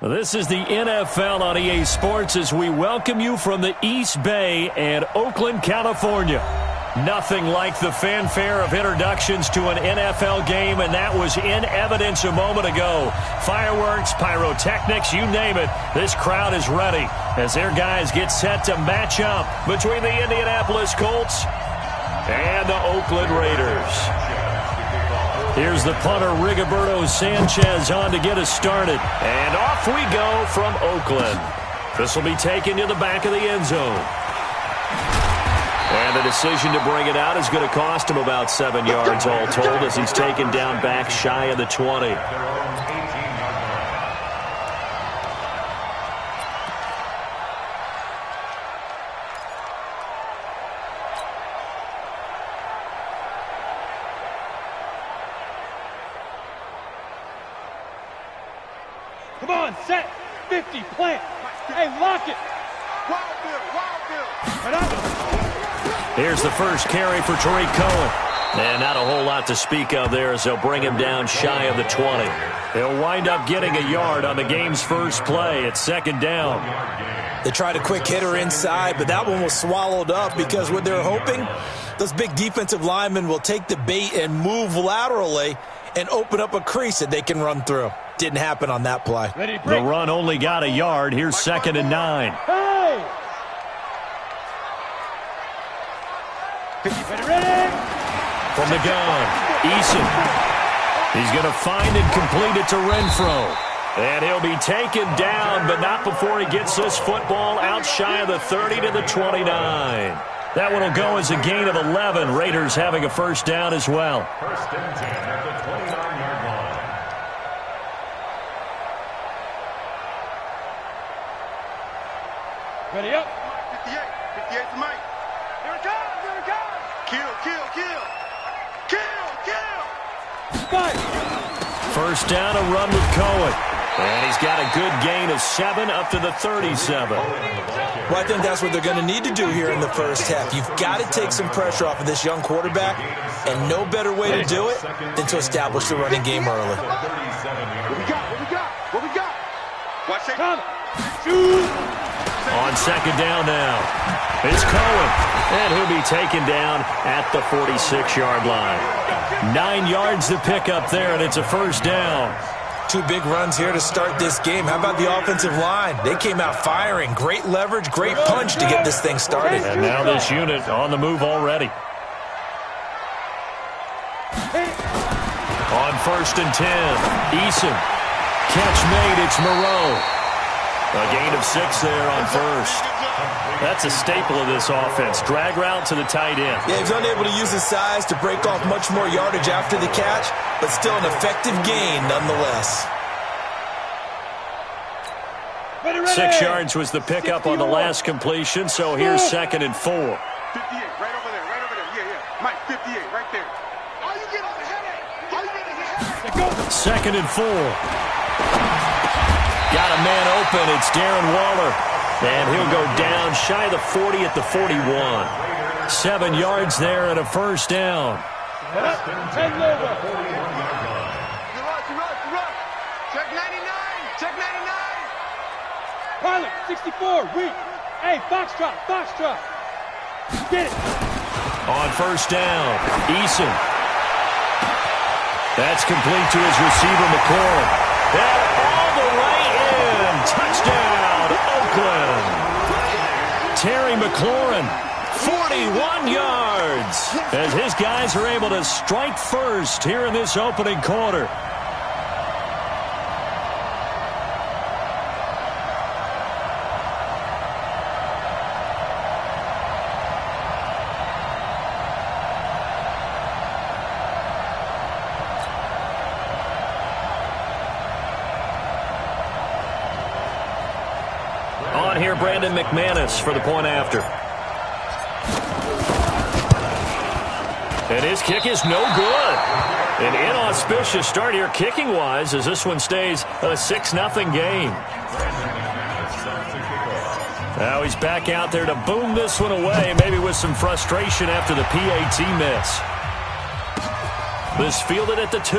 This is the NFL on EA Sports as we welcome you from the East Bay and Oakland, California. Nothing like the fanfare of introductions to an NFL game, and that was in evidence a moment ago. Fireworks, pyrotechnics, you name it. This crowd is ready as their guys get set to match up between the Indianapolis Colts and the Oakland Raiders. Here's the punter, Rigoberto Sanchez, on to get us started. And off we go from Oakland. This will be taken to the back of the end zone. And the decision to bring it out is going to cost him about 7 yards all told as he's taken down back shy of the 20. Come on, set, 50, plant. Hey, lock it. Wild Bill. Here's the first carry for Tariq Cohen. And not a whole lot to speak of there as they'll bring him down shy of the 20. He'll wind up getting a yard on the game's first play. It's second down. They tried a quick hitter inside, but that one was swallowed up because what they're hoping, those big defensive linemen will take the bait and move laterally and open up a crease that they can run through. Didn't happen on that play. The run only got a yard. Here's 2nd and 9. Hey! Ready? From the gun, Eason. He's going to find and complete it to Renfro. And he'll be taken down, but not before he gets this football out shy of the 30 to the 29. That one will go as a gain of 11. Raiders having a first down as well. First and 10 at the 29-yard line. Ready up. 58. 58 to Mike. Here it comes. Here it comes. Kill. Fight. First down, a run with Cohen. And he's got a good gain of 7 up to the 37. Well, I think that's what they're going to need to do here in the first half. You've got to take some pressure off of this young quarterback, and no better way to do it than to establish the running game early. What we got? Watch it. Shoot. On second down now, it's Cohen, and he'll be taken down at the 46-yard line. 9 yards to pick up there, and it's a first down. 2 big runs here to start this game. How about the offensive line? They came out firing. Great leverage, great punch to get this thing started. And now this unit on the move already. On 1st and 10, Eason. Catch made, it's Moreau. A gain of 6 there on first. That's a staple of this offense. Drag route to the tight end. Yeah, he was unable to use his size to break off much more yardage after the catch, but still an effective gain nonetheless. 6 yards was the pickup on the last completion, so here's 2nd and 4. 58, right over there. Yeah. Mike, 58, right there. All you get is a headache. 2nd and 4. Got a man open. It's Darren Waller. And he'll go down shy of the 40 at the 41. 7 yards there and a first down. You rush. Check 99. Pilot, 64, weak. Hey, Foxtrot. Get it. On first down, Eason. That's complete to his receiver, McLaurin. And all the way in. Touchdown, Oakland. Terry McLaurin, 41 yards. As his guys are able to strike first here in this opening quarter. On here, Brandon McManus for the point after. And his kick is no good. An inauspicious start here kicking-wise as this one stays a 6-0 game. Now he's back out there to boom this one away, maybe with some frustration after the PAT miss. This fielded at the 2.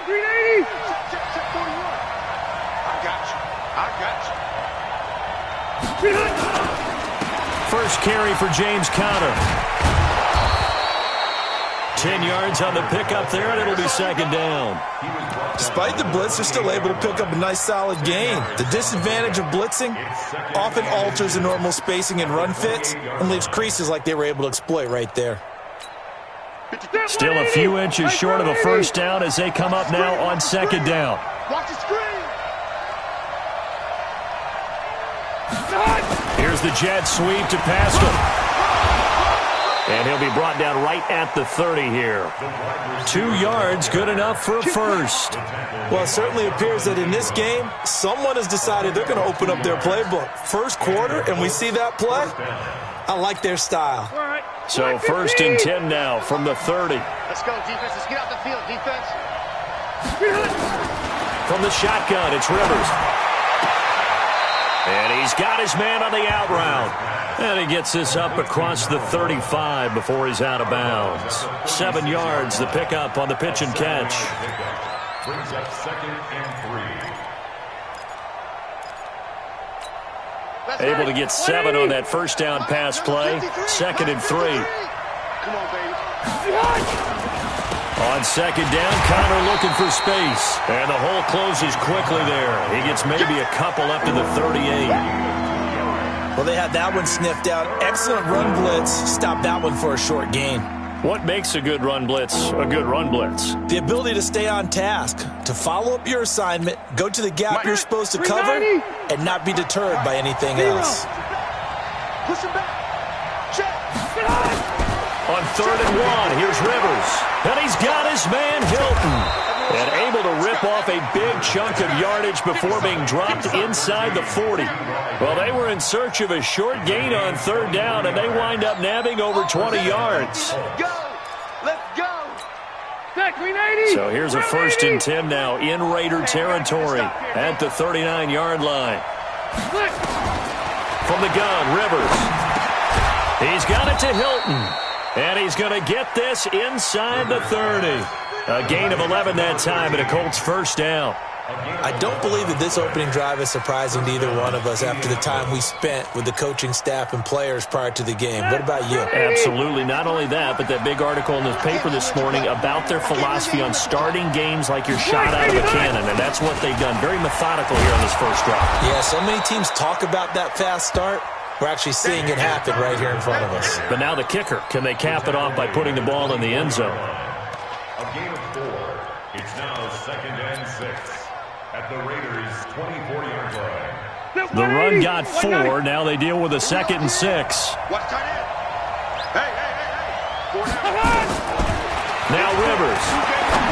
380. Check 41. I got you. 300. First carry for James Conner. 10 yards on the pickup there, and it'll be second down. Despite the blitz, they're still able to pick up a nice solid gain. The disadvantage of blitzing often alters the normal spacing and run fits and leaves creases like they were able to exploit right there. Still a few inches short of a first down as they come up now on second down. Watch the screen. Here's the jet sweep to Pascal. And he'll be brought down right at the 30 here. 2 yards, good enough for a first. Well, it certainly appears that in this game, someone has decided they're going to open up their playbook. First quarter, and we see that play. I like their style. So first and 10 now from the 30. Let's go, defense. Let's get out the field, defense. From the shotgun, it's Rivers. And he's got his man on the out route. And he gets this up across the 35 before he's out of bounds. 7 yards, the pickup on the pitch and catch. Brings up second and 3. Able to get 7 on that first down pass play. Second and 3. Come on, baby. On second down, Conner looking for space. And the hole closes quickly there. He gets maybe a couple up to the 38. Well, they had that one sniffed out. Excellent run blitz. Stopped that one for a short gain. What makes a good run blitz a good run blitz? The ability to stay on task, to follow up your assignment, go to the gap you're supposed to cover, and not be deterred by anything else. Push him back. Check. On third and 1, here's Rivers. And he's got his man Hilton. And able to rip off a big chunk of yardage before being dropped inside the 40. Well, they were in search of a short gain on third down, and they wind up nabbing over 20 yards. Go. Let's go. Back, 380. So here's a first and 10 now in Raider territory at the 39-yard line. From the gun, Rivers. He's got it to Hilton. And he's going to get this inside the 30. A gain of 11 that time, and a Colts first down. I don't believe that this opening drive is surprising to either one of us after the time we spent with the coaching staff and players prior to the game. What about you? Absolutely. Not only that, but that big article in the paper this morning about their philosophy on starting games like you're shot out of a cannon, and that's what they've done. Very methodical here on this first drive. Yeah, so many teams talk about that fast start. We're actually seeing it happen right here in front of us. But now the kicker. Can they cap it off by putting the ball in the end zone? A gain of 4. It's now second and 6 at the Raiders' 24-yard line. The run got 4. Now they deal with a second and 6. Watch tight end. Hey. 4 down. Now Rivers.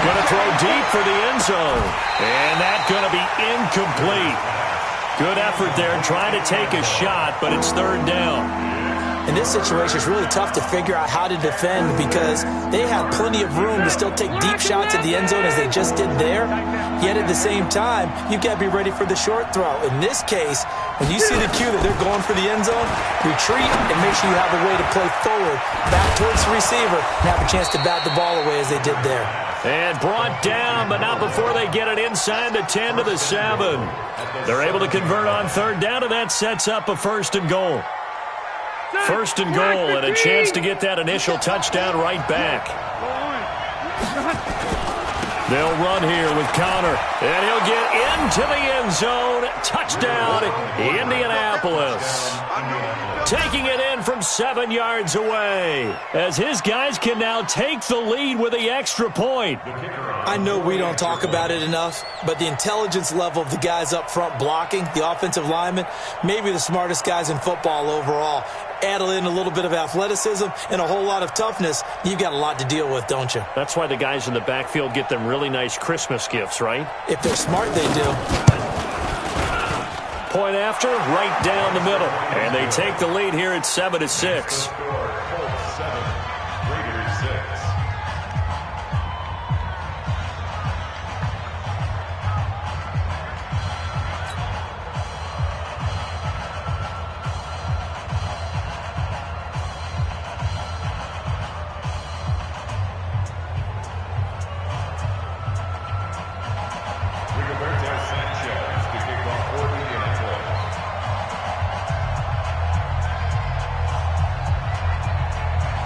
Going to throw deep for the end zone. And that's going to be incomplete. Good effort there trying to take a shot, but it's third down. In this situation, it's really tough to figure out how to defend because they had plenty of room to still take deep shots at the end zone as they just did there. Yet at the same time, you've got to be ready for the short throw. In this case, when you see the cue that they're going for the end zone, retreat and make sure you have a way to play forward, back towards the receiver, and have a chance to bat the ball away as they did there. And brought down, but not before they get it inside the 10 to the 7. They're able to convert on third down, and that sets up a first and goal. First and goal, and a chance to get that initial touchdown right back. They'll run here with Conner, and he'll get into the end zone. Touchdown, Indianapolis. Taking it in from 7 yards away, as his guys can now take the lead with the extra point. I know we don't talk about it enough, but the intelligence level of the guys up front blocking, the offensive linemen, maybe the smartest guys in football overall. Add in a little bit of athleticism and a whole lot of toughness, you've got a lot to deal with, don't you? That's why the guys in the backfield get them really nice Christmas gifts, right? If they're smart, they do. Point after, right down the middle. And they take the lead here at 7-6.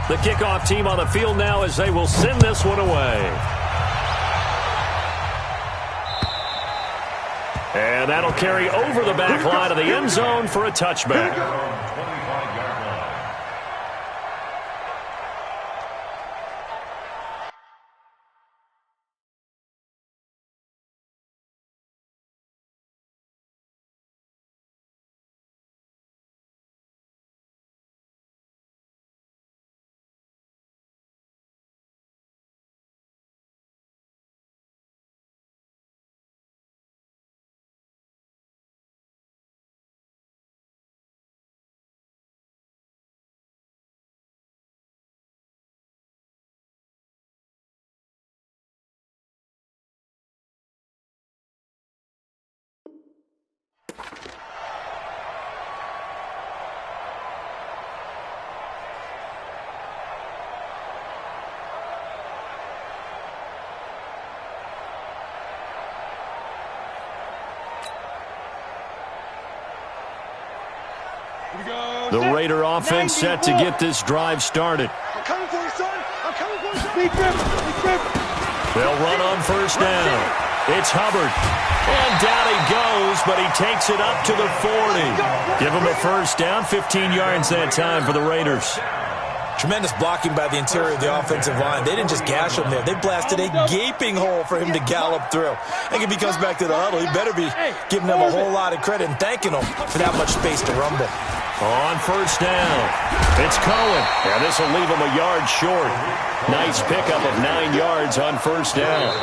The kickoff team on the field now as they will send this one away. And that'll carry over the back line of the end zone for a touchback. The Raider offense set to get this drive started. I'm coming for you, son. I'm coming for you, son. Big grip. Big grip. They'll run on first down. It's Hubbard. And down he goes, but he takes it up to the 40. Give him a first down, 15 yards that time for the Raiders. Tremendous blocking by the interior of the offensive line. They didn't just gash him there. They blasted a gaping hole for him to gallop through. I think if he comes back to the huddle, he better be giving them a whole lot of credit and thanking them for that much space to rumble. On first down, it's Cohen. And this will leave him a yard short. Nice pickup of 9 yards on first down.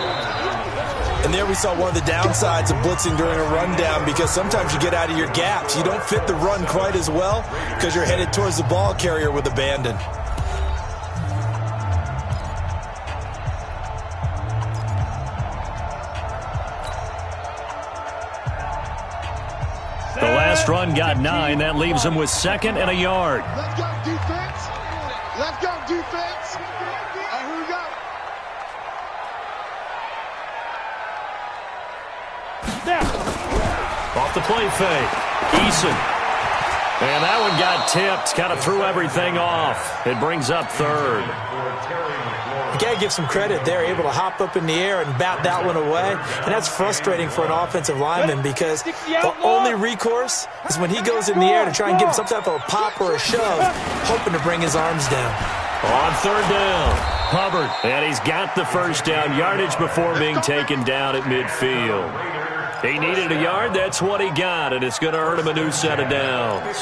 And there we saw one of the downsides of blitzing during a rundown, because sometimes you get out of your gaps. You don't fit the run quite as well because you're headed towards the ball carrier with abandon. The last run got 9. That leaves him with 2nd and a yard. Let's go, defense. Let's go, defense. Here we go. Off the play fake. Eason. And that one got tipped. Kind of threw everything off. It brings up 3rd. You got to give some credit. They're able to hop up in the air and bat that one away. And that's frustrating for an offensive lineman, because the only recourse is when he goes in the air to try and give him some type of a pop or a shove, hoping to bring his arms down. On 3rd down, Hubbard. And he's got the first down yardage before being taken down at midfield. He needed a yard. That's what he got, and it's going to earn him a new set of downs.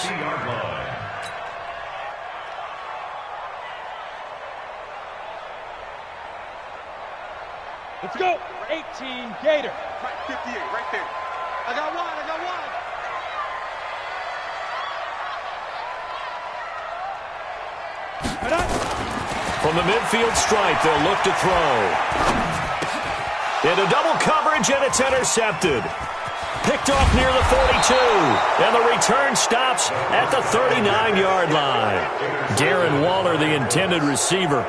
Let's go. 18 Gator. Right, 58, right there. I got one. From the midfield stripe, they'll look to throw. Into double coverage, and it's intercepted. Picked off near the 42, and the return stops at the 39-yard line. Darren Waller, the intended receiver.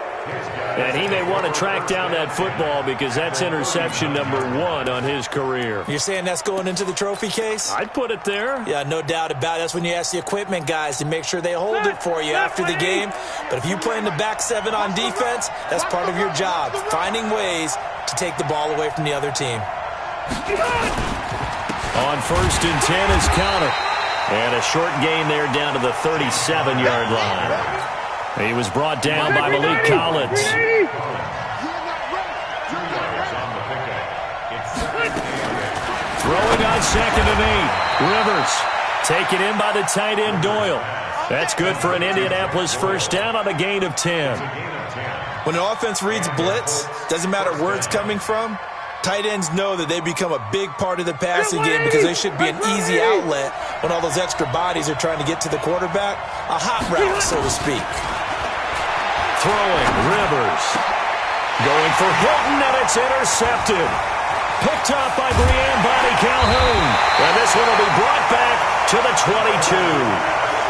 And he may want to track down that football, because that's interception number 1 on his career. You're saying that's going into the trophy case? I'd put it there. Yeah, no doubt about it. That's when you ask the equipment guys to make sure they hold it for you after the game. But if you play in the back 7 on defense, that's part of your job, finding ways to take the ball away from the other team. On 1st and 10 is Counter. And a short gain there down to the 37-yard line. He was brought down by Malik Collins. Throwing on 2nd and 8. Rivers taken in by the tight end Doyle. That's good for an Indianapolis first down on a gain of 10. When an offense reads blitz, doesn't matter where it's coming from, tight ends know that they become a big part of the passing game, because they should be an easy outlet when all those extra bodies are trying to get to the quarterback. A hot route, so to speak. Throwing, Rivers. Going for Hilton, and it's intercepted. Picked off by Brianne Bonnie Calhoun. And this one will be brought back to the 22.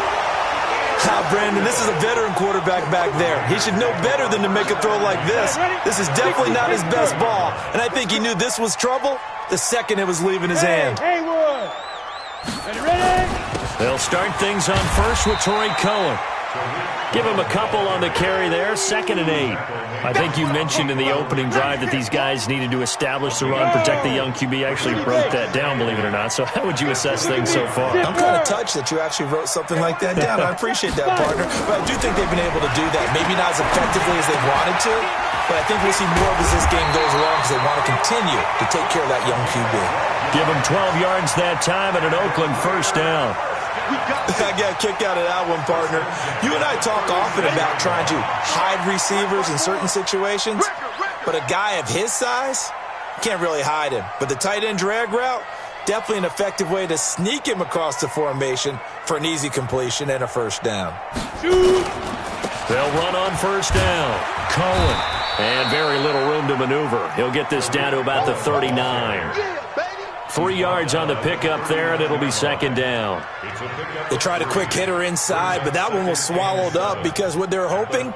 Brandon, this is a veteran quarterback back there. He should know better than to make a throw like this. This is definitely not his best ball, and I think he knew this was trouble the second it was leaving his hand. Haywood. Ready? They'll start things on first with Torrey Cohen. Give him a couple on the carry there, 2nd and 8. I think you mentioned in the opening drive that these guys needed to establish the run, protect the young QB. Actually broke that down, believe it or not. So how would you assess things so far? I'm kind of touched that you actually wrote something like that down. I appreciate that, partner. But I do think they've been able to do that. Maybe not as effectively as they wanted to, but I think we'll see more of as this game goes along because they want to continue to take care of that young QB. Give him 12 yards that time and an Oakland first down. I got a kick out of that one, partner. You and I talk often about trying to hide receivers in certain situations, but a guy of his size can't really hide him. But the tight end drag route, definitely an effective way to sneak him across the formation for an easy completion and a first down. They'll run on first down. Cohen. And very little room to maneuver. He'll get this down to about the 39. 3 yards on the pickup there, and it'll be 2nd down. They tried a quick hitter inside, but that one was swallowed up because what they're hoping,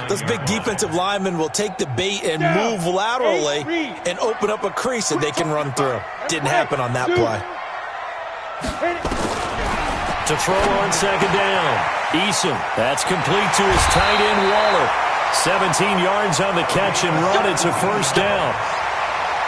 those big defensive linemen will take the bait and move laterally and open up a crease that they can run through. Didn't happen on that play. To throw on 2nd down. Eason, that's complete to his tight end, Waller. 17 yards on the catch and run. It's a first down.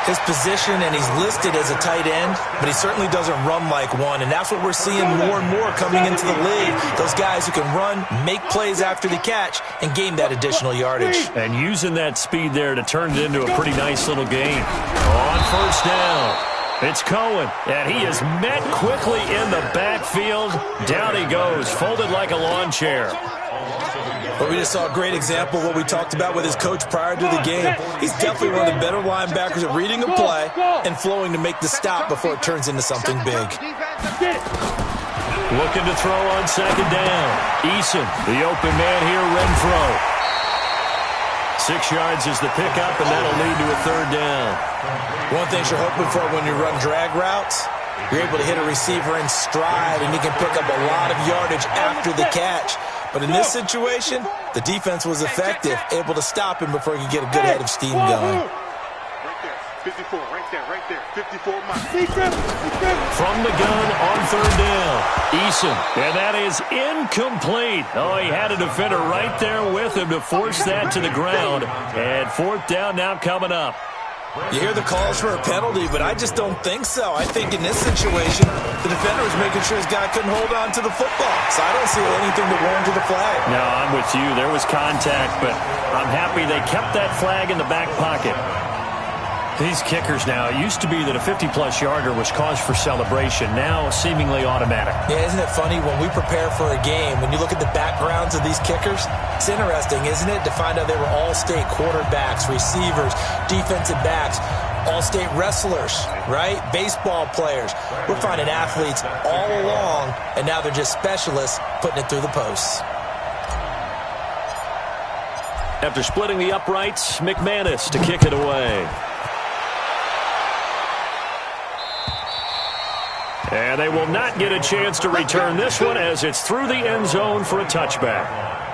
His position, and he's listed as a tight end, but he certainly doesn't run like one, and that's what we're seeing more and more coming into the league. Those guys who can run, make plays after the catch, and gain that additional yardage. And using that speed there to turn it into a pretty nice little game. On first down, it's Cohen, and he is met quickly in the backfield. Down he goes, folded like a lawn chair. But we just saw a great example of what we talked about with his coach prior to the game. He's definitely one of the better linebackers at reading a play and flowing to make the stop before it turns into something big. Looking to throw on 2nd down. Eason, the open man here, Renfro. 6 yards is the pickup, and that'll lead to a 3rd down. One thing you're hoping for when you run drag routes, you're able to hit a receiver in stride, and you can pick up a lot of yardage after the catch. But in this situation, the defense was effective, able to stop him before he could get a good head of steam going. Right there, 54, right there, 54 miles. From the gun on 3rd down, Eason, and that is incomplete. Oh, he had a defender right there with him to force that to the ground. And 4th down now coming up. You hear the calls for a penalty, but I just don't think so. I think in this situation, the defender was making sure his guy couldn't hold on to the football. So I don't see anything to warrant the flag. No, I'm with you. There was contact, but I'm happy they kept that flag in the back pocket. These kickers now, it used to be that a 50-plus yarder was cause for celebration. Now, seemingly automatic. Yeah, isn't it funny? When we prepare for a game, when you look at the backgrounds of these kickers, it's interesting, isn't it, to find out they were all-state quarterbacks, receivers, defensive backs, all-state wrestlers, right? Baseball players. We're finding athletes all along, and now they're just specialists putting it through the posts. After splitting the uprights, McManus to kick it away. And they will not get a chance to return this one as it's through the end zone for a touchback.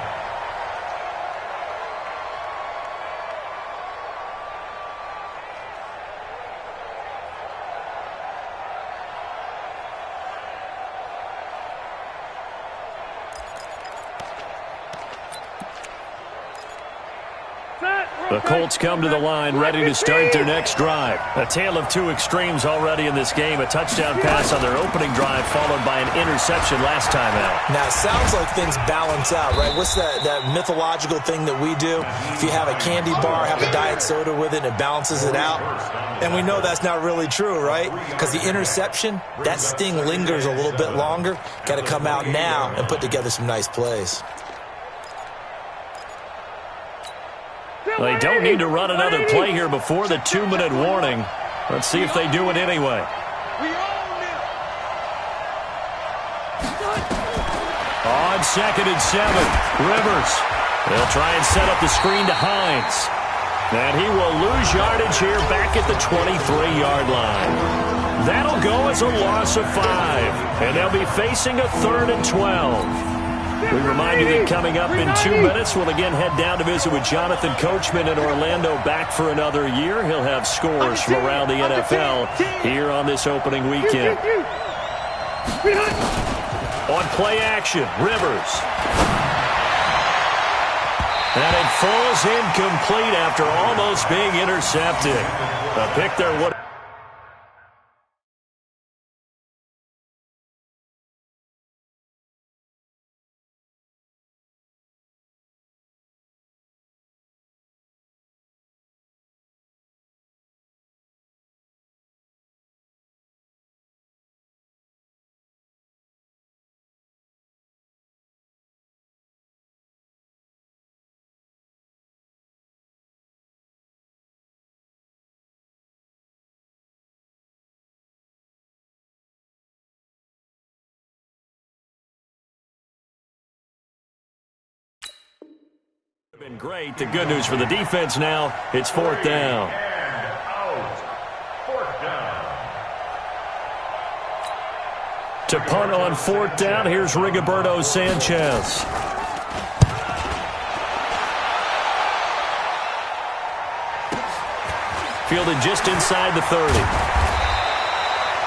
The Colts come to the line ready to start their next drive. A tale of two extremes already in this game. A touchdown pass on their opening drive followed by an interception last time out. Now, it sounds like things balance out, right? What's that mythological thing that we do? If you have a candy bar, have a diet soda with it, it balances it out. And we know that's not really true, right? Because the interception, that sting lingers a little bit longer. Got to come out now and put together some nice plays. They don't need to run another play here before the 2-minute warning. Let's see if they do it anyway. On 2nd and 7, Rivers. They'll try and set up the screen to Hines. And he will lose yardage here back at the 23-yard line. That'll go as a loss of 5. And they'll be facing a 3rd and 12. We remind you that coming up in 2 minutes, we'll again head down to visit with Jonathan Coachman in Orlando, back for another year. He'll have scores from around the NFL here on this opening weekend. On play action, Rivers. And it falls incomplete after almost being intercepted. A pick there would. Been great. The good news for the defense now, it's 4th down. And out. 4th down. To punt on 4th down, here's Rigoberto Sanchez. Fielded just inside the 30.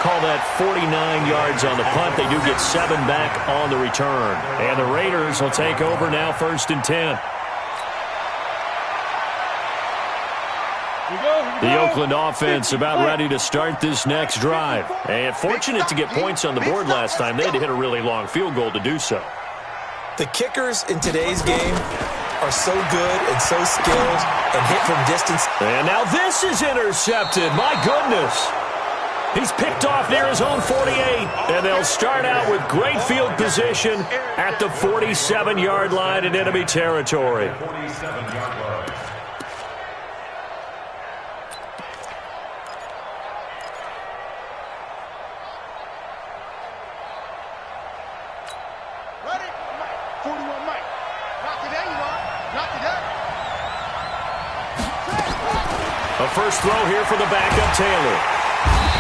Call that 49 yards on the punt. They do get 7 back on the return. And the Raiders will take over now, 1st and 10. The Oakland offense about ready to start this next drive. And fortunate to get points on the board last time. They had to hit a really long field goal to do so. The kickers in today's game are so good and so skilled and hit from distance. And now this is intercepted. My goodness. He's picked off near his own 48. And they'll start out with great field position at the 47-yard line in enemy territory. 47-yard line. A first throw here for the backup, Taylor.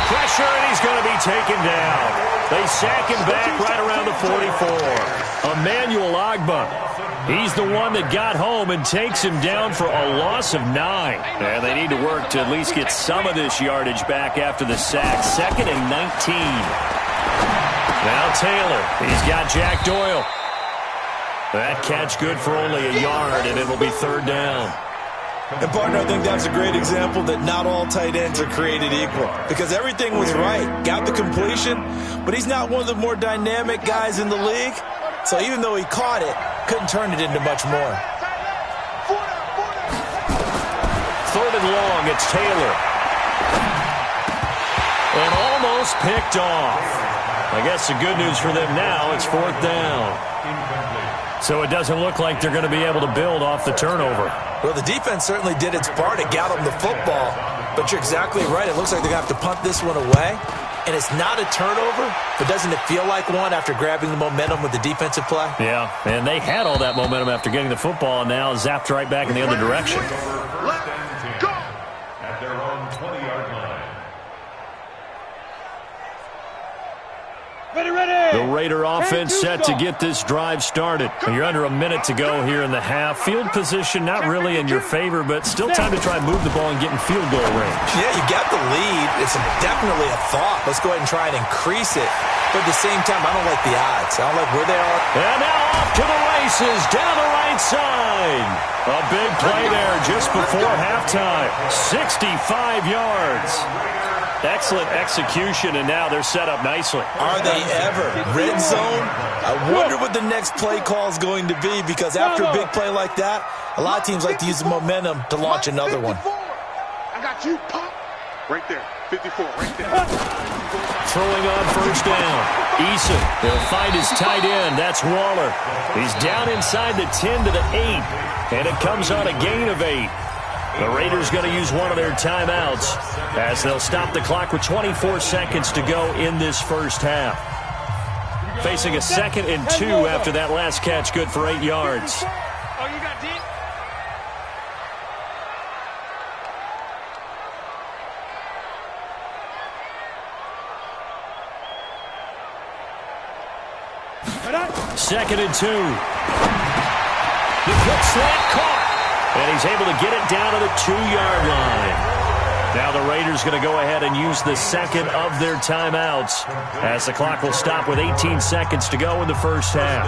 Pressure, and he's going to be taken down. They sack him back right around the 44. Emmanuel Ogbah. He's the one that got home and takes him down for a loss of 9. And they need to work to at least get some of this yardage back after the sack. 2nd and 19. Now Taylor. He's got Jack Doyle. That catch good for only a yard, and it'll be 3rd down. And, partner, I think that's a great example that not all tight ends are created equal. Because everything was right. Got the completion, but he's not one of the more dynamic guys in the league. So even though he caught it, couldn't turn it into much more. 3rd and long, it's Taylor. And almost picked off. I guess the good news for them now, it's 4th down. So it doesn't look like they're going to be able to build off the turnover. Well, the defense certainly did its part to get them the football. But you're exactly right. It looks like they're going to have to punt this one away. And it's not a turnover, but doesn't it feel like one after grabbing the momentum with the defensive play? Yeah, and they had all that momentum after getting the football, and now zapped right back in the other direction. At their own 20-yard line. The Raider offense set to get this drive started. You're under a minute to go here in the half. Field position not really in your favor, but still time to try and move the ball and get in field goal range. Yeah, you got the lead. It's definitely a thought. Let's go ahead and try and increase it. But at the same time, I don't like the odds. I don't like where they are. And now off to the races down the right side. A big play there just before halftime. 65 yards. Excellent execution, and now they're set up nicely. Are they ever? Red zone? I wonder what the next play call is going to be, because after a big play like that, a lot of teams like to use the momentum to launch another one. I got you, Pop. Right there. 54, right there. Throwing on 1st down. Eason, they'll find his tight end. That's Waller. He's down inside the 10 to the 8, and it comes on a gain of 8. The Raiders going to use one of their timeouts as they'll stop the clock with 24 seconds to go in this first half. Facing a 2nd and 2 after that last catch, good for 8 yards. Oh, you got deep? 2nd and 2. The quick slant caught. And he's able to get it down to the 2-yard line. Now the Raiders going to go ahead and use the second of their timeouts as the clock will stop with 18 seconds to go in the first half.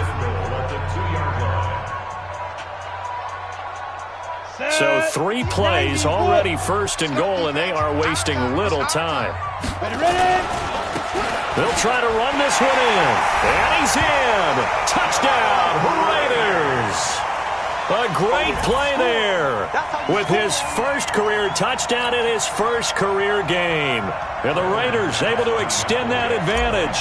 So 3 plays already 1st and goal, and they are wasting little time. They'll try to run this one in. And he's in. Touchdown, Raiders. A great play there with his first career touchdown in his first career game. And the Raiders able to extend that advantage.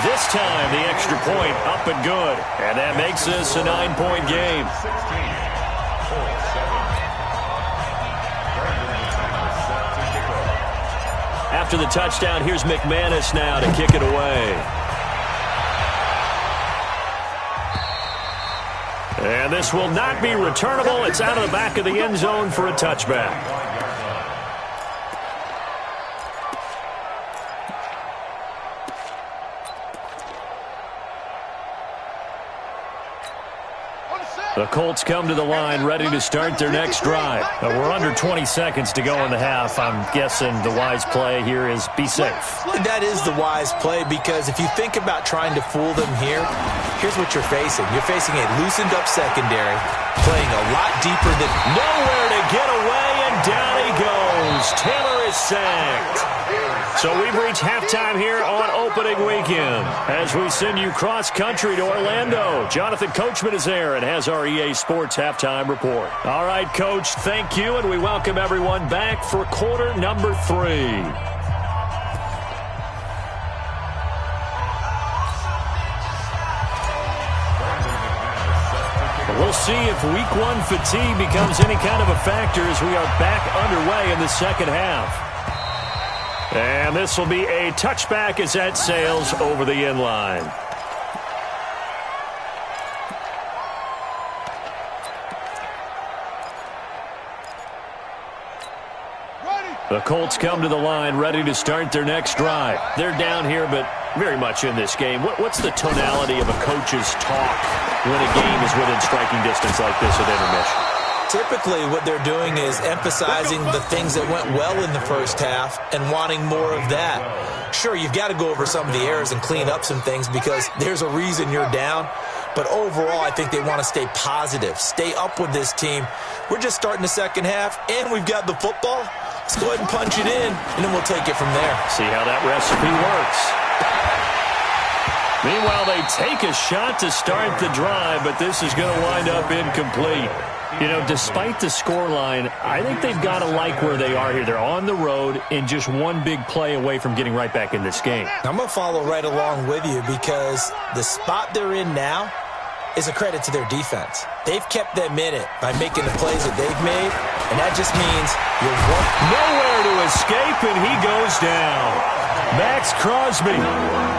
This time, the extra point up and good. And that makes this a 9-point game. After the touchdown, here's McManus now to kick it away. And this will not be returnable. It's out of the back of the end zone for a touchback. The Colts come to the line ready to start their next drive. We're under 20 seconds to go in the half. I'm guessing the wise play here is be safe. That is the wise play, because if you think about trying to fool them here, here's what you're facing. You're facing a loosened up secondary, playing a lot deeper than... Nowhere to get away, and down he goes. Taylor is sacked. So we've reached halftime here on opening weekend as we send you cross-country to Orlando. Jonathan Coachman is there and has our EA Sports halftime report. All right, Coach, thank you, and we welcome everyone back for quarter number 3. We'll see if week 1 fatigue becomes any kind of a factor as we are back underway in the second half. And this will be a touchback as that sails over the end line. The Colts come to the line ready to start their next drive. They're down here, but very much in this game. What's the tonality of a coach's talk when a game is within striking distance like this at intermission? Typically, what they're doing is emphasizing the things that went well in the first half and wanting more of that. Sure, you've got to go over some of the errors and clean up some things because there's a reason you're down. But overall, I think they want to stay positive, stay up with this team. We're just starting the second half, and we've got the football. Let's go ahead and punch it in, and then we'll take it from there. See how that recipe works. Meanwhile, they take a shot to start the drive, but this is going to wind up incomplete. You know, despite the scoreline, I think they've got to like where they are here. They're on the road and just one big play away from getting right back in this game. I'm going to follow right along with you because the spot they're in now is a credit to their defense. They've kept them in it by making the plays that they've made, and that just means you're nowhere to escape, and he goes down. Max Crosby,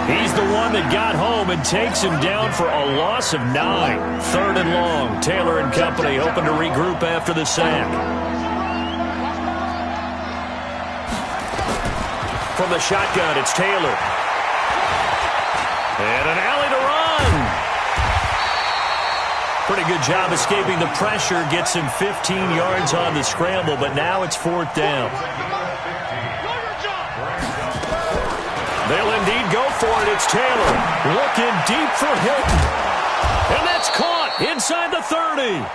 he's the one that got home and takes him down for a loss of 9. 3rd and long. Taylor and company hoping to regroup after the sack. From the shotgun, it's Taylor. And an alley to run. Pretty good job escaping the pressure. Gets him 15 yards on the scramble, but now it's 4th down. They'll indeed go for it. It's Taylor looking deep for Hilton. And that's caught inside the 30.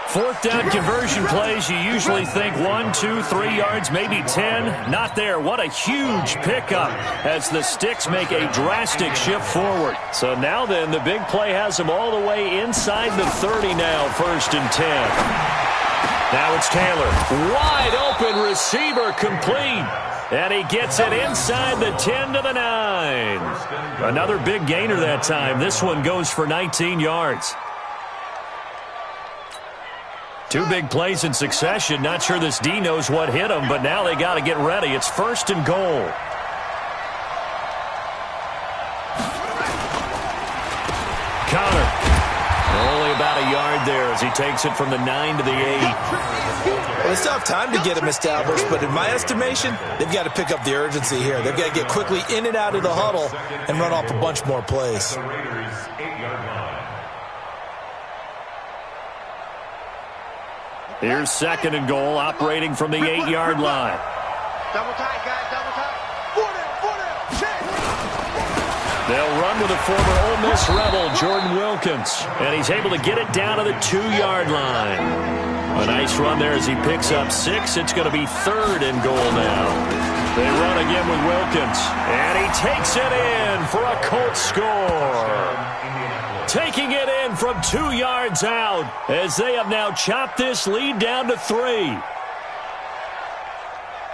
4th down conversion plays, you usually think 1, 2, 3 yards, maybe 10. Not there. What a huge pickup as the Sticks make a drastic shift forward. So now then, the big play has them all the way inside the 30 now, 1st and 10. Now it's Taylor. Wide open receiver complete. And he gets it inside the 10 to the 9. Another big gainer that time. This one goes for 19 yards. 2 big plays in succession. Not sure this D knows what hit him, but now they got to get ready. It's 1st and goal. Connor. Only about a yard there as he takes it from the 9 to the 8. Well, they still have time to get him established, but in my estimation, they've got to pick up the urgency here. They've got to get quickly in and out of the huddle and run off a bunch more plays. Here's 2nd and goal, operating from the 8-yard line. Double tight, guys, double tight. They'll run with a former Ole Miss Rebel, Jordan Wilkins, and he's able to get it down to the 2-yard line. A nice run there as he picks up 6. It's going to be 3rd and goal now. They run again with Wilkins, and he takes it in for a Colts score. Taking it in from 2 yards out as they have now chopped this lead down to 3.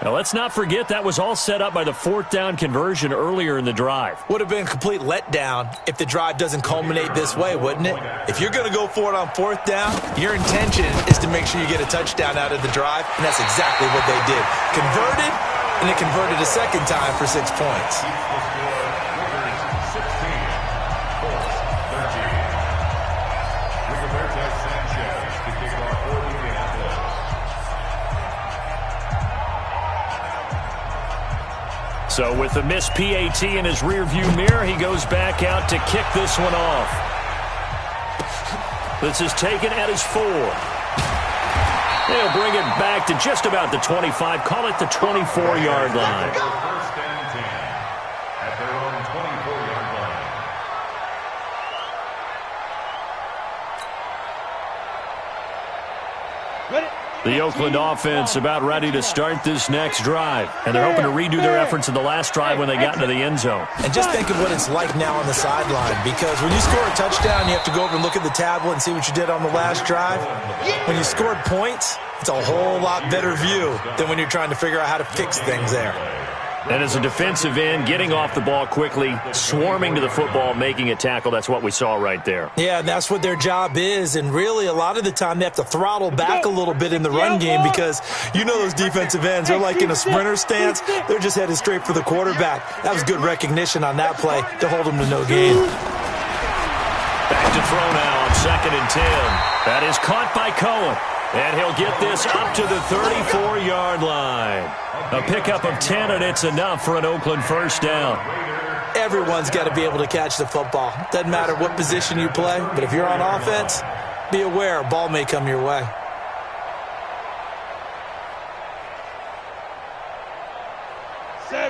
Now, let's not forget that was all set up by the 4th down conversion earlier in the drive. Would have been a complete letdown if the drive doesn't culminate this way, wouldn't it? If you're going to go for it on 4th down, your intention is to make sure you get a touchdown out of the drive, and that's exactly what they did. Converted, and it converted a 2nd time for 6 points. So with the missed PAT in his rearview mirror, he goes back out to kick this one off. This is taken at his 4. They'll bring it back to just about the 25. Call it the 24-yard line. First and 10 at their own 24-yard line. Ready? The Oakland offense about ready to start this next drive. And they're hoping to redo their efforts in the last drive when they got into the end zone. And just think of what it's like now on the sideline, because when you score a touchdown, you have to go over and look at the tablet and see what you did on the last drive. When you scored points, it's a whole lot better view than when you're trying to figure out how to fix things there. And as a defensive end, getting off the ball quickly, swarming to the football, making a tackle, that's what we saw right there. Yeah, and that's what their job is. And really, a lot of the time, they have to throttle back a little bit in the run game because you know those defensive ends, they're like in a sprinter stance. They're just headed straight for the quarterback. That was good recognition on that play to hold them to no gain. Back to throw now on 2nd and 10. That is caught by Cohen. And he'll get this up to the 34-yard line. A pickup of 10, and it's enough for an Oakland first down. Everyone's got to be able to catch the football. Doesn't matter what position you play, but if you're on offense, be aware a ball may come your way.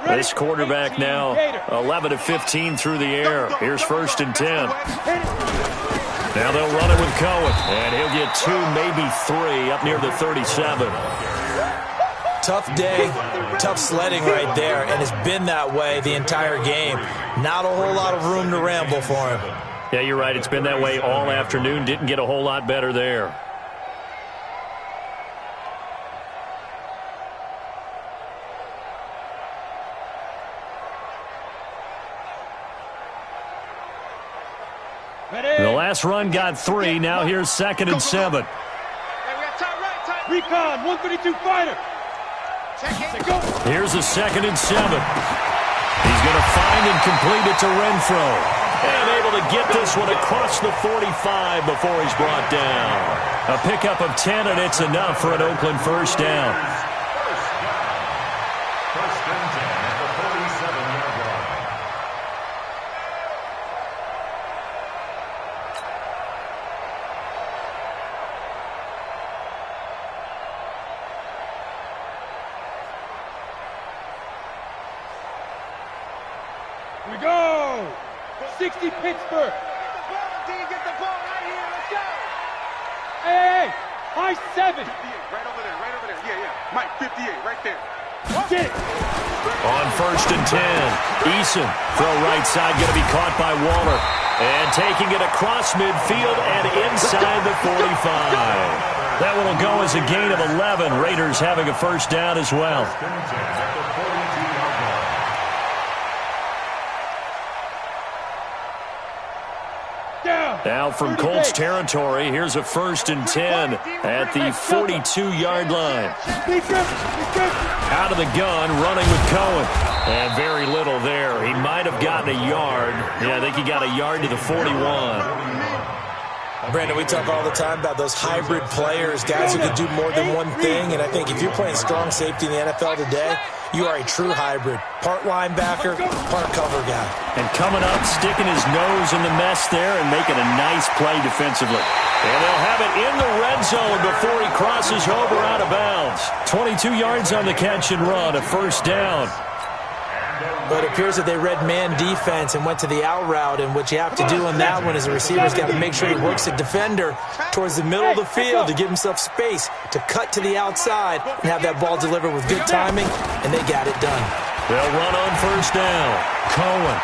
This quarterback now 11 of 15 through the air. Here's 1st and 10. Now they'll run it with Cohen, and he'll get 2, maybe 3, up near the 37. Tough day, tough sledding right there, and it's been that way the entire game. Not a whole lot of room to ramble for him. Yeah, you're right. It's been that way all afternoon. Didn't get a whole lot better there. The last run got 3. Now here's 2nd and 7. Recon, 132 fighter. Here's a 2nd and 7. He's going to find and complete it to Renfro. And able to get this one across the 45 before he's brought down. A pickup of 10, and it's enough for an Oakland first down. First and 10 at the 37-yard line. We go. 60 Pittsburgh. Get the ball right here. Let's go. Hey, high 7. 58, right over there, right over there. Yeah, yeah. Mike, 58, right there. Get it. On 1st and 10, Eason, throw right side, going to be caught by Waller. And taking it across midfield and inside the 45. That one will go as a gain of 11. Raiders having a first down as well. Now from Colts territory, here's a 1st and 10 at the 42-yard line. Out of the gun, running with Cohen. And very little there. He might have gotten a yard. Yeah, I think he got a yard to the 41. Brandon, we talk all the time about those hybrid players, guys who can do more than one thing, and I think if you're playing strong safety in the NFL today, you are a true hybrid. Part linebacker, part cover guy. And coming up, sticking his nose in the mess there and making a nice play defensively. And they'll have it in the red zone before he crosses over out of bounds. 22 yards on the catch and run, a first down. But it appears that they read man defense and went to the out route, and what you have to do on that one is the receiver's got to make sure he works the defender towards the middle of the field to give himself space to cut to the outside and have that ball delivered with good timing, and they got it done. They'll run on first down. Cohen.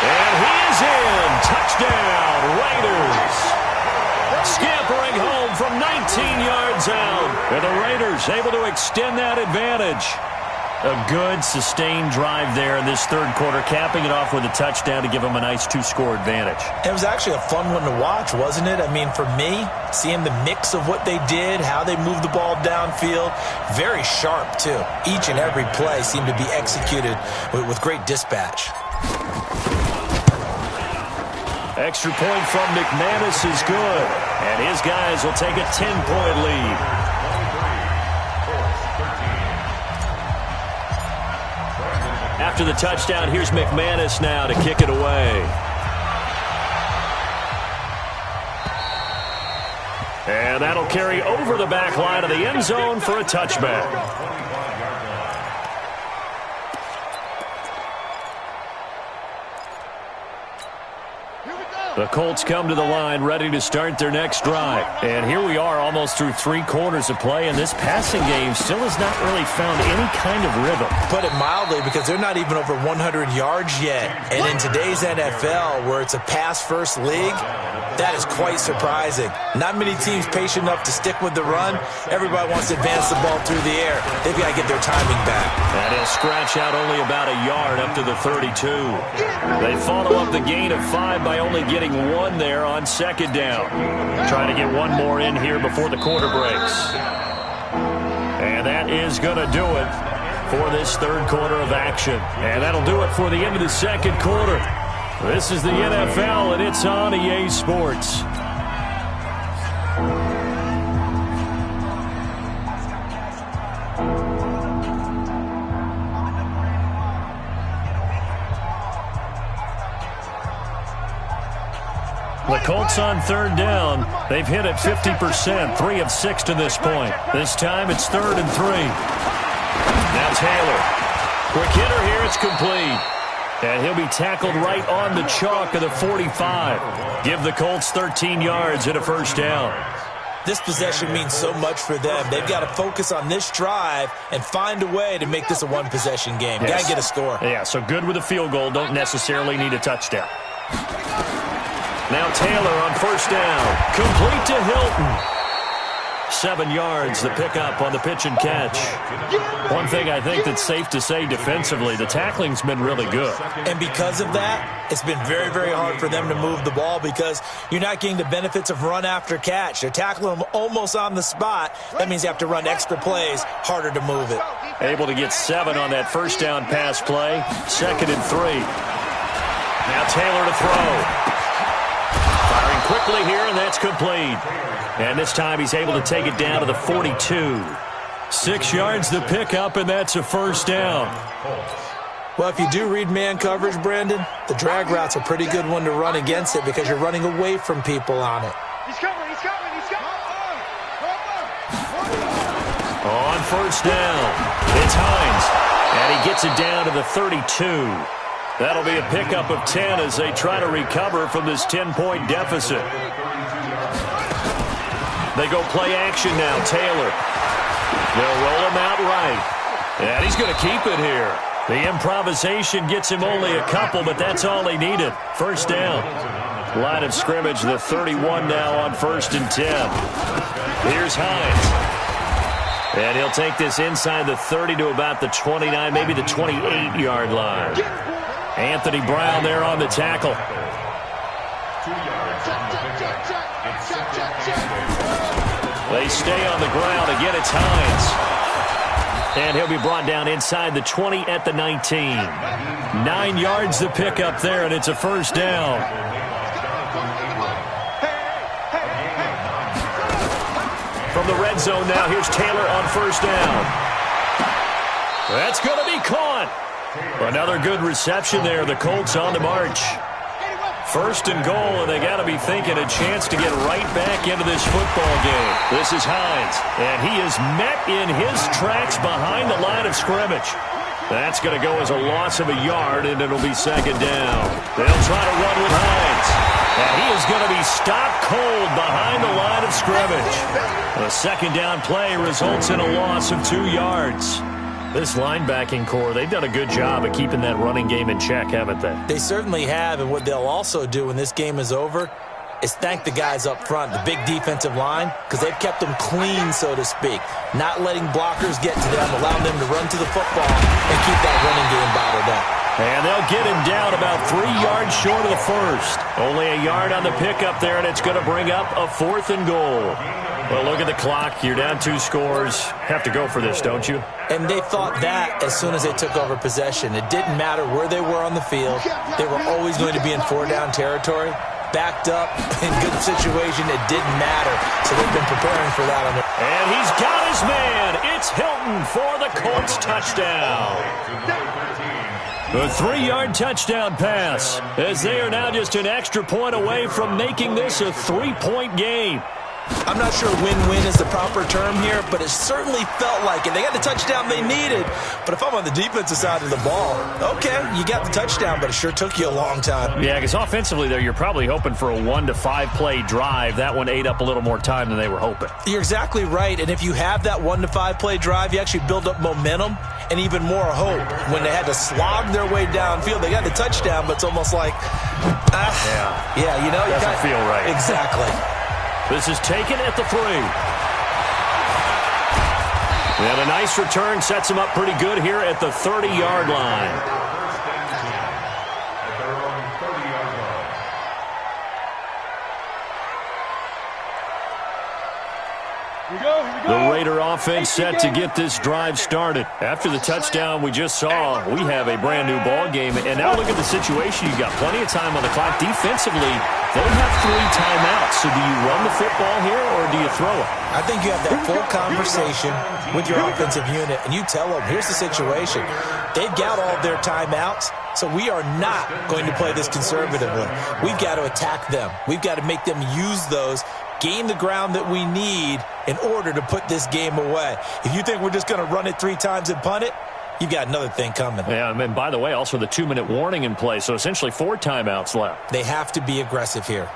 And he is in. Touchdown, Raiders. Scampering home from 19 yards out. And the Raiders able to extend that advantage. A good, sustained drive there in this third quarter, capping it off with a touchdown to give them a nice two-score advantage. It was actually a fun one to watch, wasn't it? I mean, for me, seeing the mix of what they did, how they moved the ball downfield, very sharp, too. Each and every play seemed to be executed with great dispatch. Extra point from McManus is good, and his guys will take a 10-point lead. After the touchdown, here's McManus now to kick it away. And that'll carry over the back line of the end zone for a touchback. The Colts come to the line ready to start their next drive. And here we are almost through 3 quarters of play, and this passing game still has not really found any kind of rhythm. Put it mildly, because they're not even over 100 yards yet. And in today's NFL, where it's a pass-first league, that is quite surprising. Not many teams patient enough to stick with the run. Everybody wants to advance the ball through the air. They've got to get their timing back. And he'll scratch out only about a yard up to the 32. They follow up the gain of 5 by only getting 1 there on second down. Trying to get 1 more in here before the quarter breaks. And that is going to do it for this third quarter of action. And that'll do it for the end of the second quarter. This is the NFL, and it's on EA Sports. The Colts on third down. They've hit it 50%, 3 of 6 to this point. This time it's 3rd and 3. Now Taylor. Quick hitter here, it's complete. And he'll be tackled right on the chalk of the 45. Give the Colts 13 yards and a first down. This possession means so much for them. They've got to focus on this drive and find a way to make this a one-possession game. Yes. Got to get a score. Yeah, so good with a field goal. Don't necessarily need a touchdown. Now Taylor on first down. Complete to Hilton. 7 yards, the pickup on the pitch and catch. One thing I think that's safe to say defensively, the tackling's been really good. And because of that, it's been very, very hard for them to move the ball because you're not getting the benefits of run after catch. They're tackling them almost on the spot. That means you have to run extra plays, harder to move it. Able to get 7 on that first down pass play. 2nd and 3. Now Taylor to throw. Firing quickly here, and that's complete. And this time he's able to take it down to the 42. 6 yards the pickup, and that's a first down. Well, if you do read man coverage, Brandon, the drag route's a pretty good one to run against it because you're running away from people on it. He's coming, he's coming, he's coming. On first down, it's Hines. And he gets it down to the 32. That'll be a pickup of 10 as they try to recover from this 10-point deficit. They go play action now. Taylor. They'll roll him out right. And he's going to keep it here. The improvisation gets him only a couple, but that's all he needed. First down. Line of scrimmage, the 31 now on 1st and 10. Here's Hines. And he'll take this inside the 30 to about the 29, maybe the 28-yard line. Anthony Brown there on the tackle. 2 yards on the pickup. It's 2nd and 6. They stay on the ground. Again, it's Hines. And he'll be brought down inside the 20 at the 19. 9 yards the pickup there, and it's a first down. from the red zone now. Here's Taylor on first down. That's going to be caught. Another good reception there. The Colts on the march. First and goal, and they got to be thinking a chance to get right back into this football game. This is Hines, and he is met in his tracks behind the line of scrimmage. That's going to go as a loss of a yard, and it'll be second down. They'll try to run with Hines, and he is going to be stopped cold behind the line of scrimmage. The second down play results in a loss of 2 yards. This linebacking core, they've done a good job of keeping that running game in check, haven't they? They certainly have, and what they'll also do when this game is over is thank the guys up front, the big defensive line, because they've kept them clean, so to speak, not letting blockers get to them, allowing them to run to the football and keep that running game bottled up. And they'll get him down about 3 yards short of the first. Only a yard on the pickup there, and it's going to bring up a 4th and goal. Well, look at the clock. You're down 2 scores. Have to go for this, don't you? And they thought that as soon as they took over possession. It didn't matter where they were on the field. They were always going to be in 4-down territory. Backed up, in good situation, it didn't matter. So they've been preparing for that. And he's got his man. It's Hilton for the Colts touchdown. A 3-yard touchdown pass, as they are now just an extra point away from making this a 3-point game. I'm not sure win-win is the proper term here, but it certainly felt like it. They got the touchdown they needed, but if I'm on the defensive side of the ball, okay, you got the touchdown, but it sure took you a long time. Yeah, because offensively there, you're probably hoping for a 1 to 5 play drive. That one ate up a little more time than they were hoping. You're exactly right, and if you have that 1 to 5 play drive, you actually build up momentum and even more hope. When they had to slog their way downfield, they got the touchdown, but it's almost like, yeah, you know, you doesn't feel right. Exactly. This is taken at the 3. And a nice return sets him up pretty good here at the 30-yard line. The Raider offense set to get this drive started. After the touchdown we just saw, we have a brand new ball game. And now look at the situation. You've got plenty of time on the clock. Defensively, they have 3 timeouts. So do you run the football here or do you throw it? I think you have that full conversation with your offensive unit, and you tell them, here's the situation. They've got all of their timeouts, so we are not going to play this conservatively. We've got to attack them. We've got to make them use those, gain the ground that we need in order to put this game away. If you think we're just going to run it 3 times and punt it, you've got another thing coming. Yeah, and by the way, also the 2-minute warning in play, so essentially 4 timeouts left. They have to be aggressive here.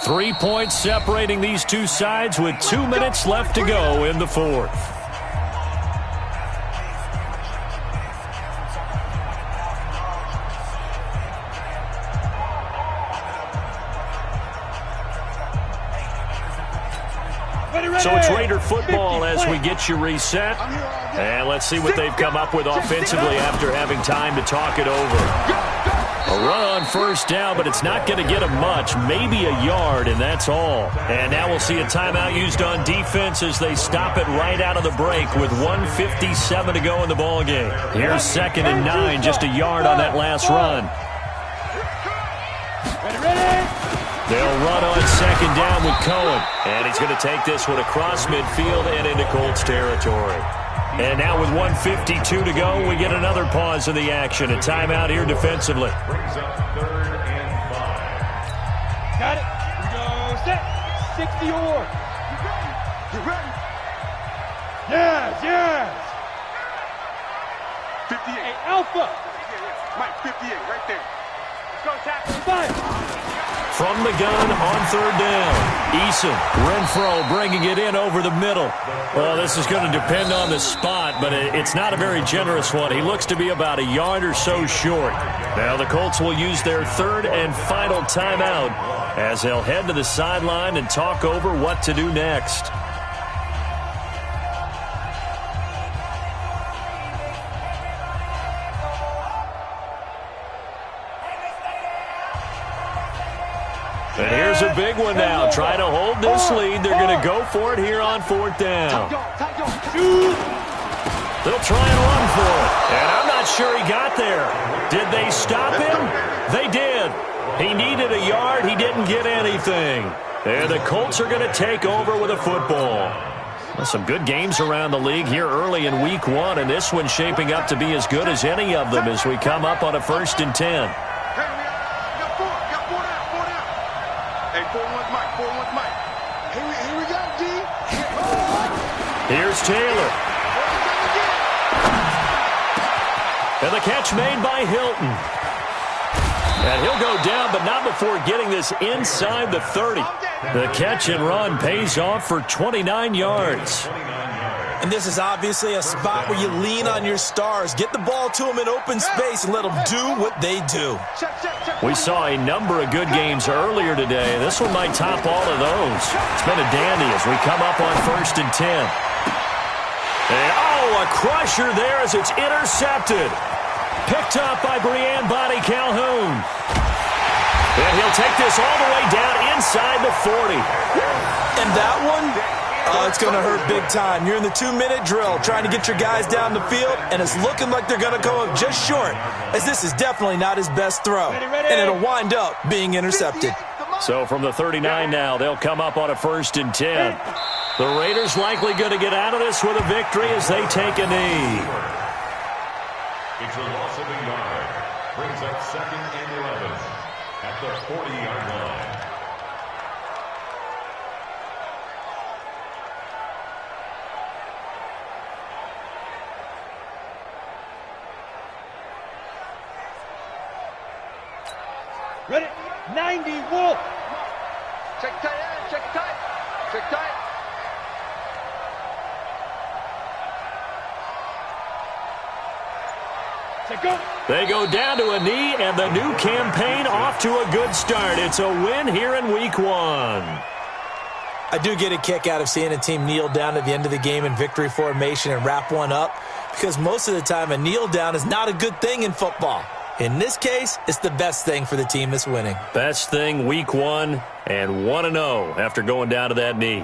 Three points separating these two sides with 2 minutes left to go in the 4th. So it's Raider football as we get you reset. And let's see what they've come up with offensively after having time to talk it over. A run on first down, but it's not going to get them much. Maybe a yard, and that's all. And now we'll see a timeout used on defense as they stop it right out of the break with 1:57 to go in the ballgame. Here's 2nd and 9, just a yard on that last run. They'll run on 2nd down with Cohen. And he's going to take this one across midfield and into Colts territory. And now with 1:52 to go, we get another pause in the action. A timeout here defensively. Brings up 3rd and 5. Got it. Here we go. Set. 60 or. You ready? Yes, yes. 58. Hey, Alpha. Yeah. Mike, 58, right there. Let's go, tackle. Fire. From the gun on 3rd down. Eason, Renfro bringing it in over the middle. Well, this is going to depend on the spot, but it's not a very generous one. He looks to be about a yard or so short. Now the Colts will use their 3rd and final timeout as they'll head to the sideline and talk over what to do next. And here's a big one now. Trying to hold this lead. They're going to go for it here on 4th down. They'll try and run for it. And I'm not sure he got there. Did they stop him? They did. He needed a yard. He didn't get anything. And the Colts are going to take over with a football. Well, some good games around the league here early in week 1, and this one's shaping up to be as good as any of them as we come up on a 1st and 10. Here we go, D. Here's Taylor. And the catch made by Hilton. And he'll go down, but not before getting this inside the 30. The catch and run pays off for 29 yards. And this is obviously a spot where you lean on your stars. Get the ball to them in open space and let them do what they do. We saw a number of good games earlier today. This one might top all of those. It's been a dandy as we come up on 1st and 10. And, a crusher there as it's intercepted. Picked up by Brian Bonnie Calhoun. And he'll take this all the way down inside the 40. And that one, it's going to hurt big time. You're in the 2-minute drill trying to get your guys down the field, and it's looking like they're going to go up just short, as this is definitely not his best throw. And it'll wind up being intercepted. So from the 39 now, they'll come up on a 1st and 10. The Raiders likely going to get out of this with a victory as they take a knee. It's a loss of a yard. Brings up 2nd and 11 at the 40-yard line. Ready? 90, Wolf. Check tight, check tight, check tight. They go down to a knee, and the new campaign off to a good start. It's a win here in week 1. I do get a kick out of seeing a team kneel down at the end of the game in victory formation and wrap one up, because most of the time a kneel down is not a good thing in football. In this case, it's the best thing for the team that's winning. Best thing week 1 and 1-0 after going down to that knee.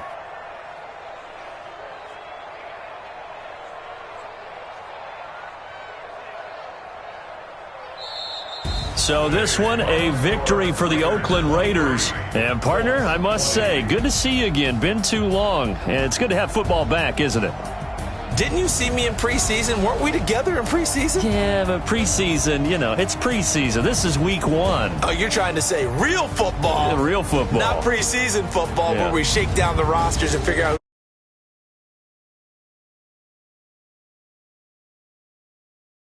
So this one, a victory for the Oakland Raiders. And, partner, I must say, good to see you again. Been too long. And it's good to have football back, isn't it? Didn't you see me in preseason? Weren't we together in preseason? Yeah, but preseason, it's preseason. This is week 1. Oh, you're trying to say real football. Real football. Not preseason football where we shake down the rosters and figure out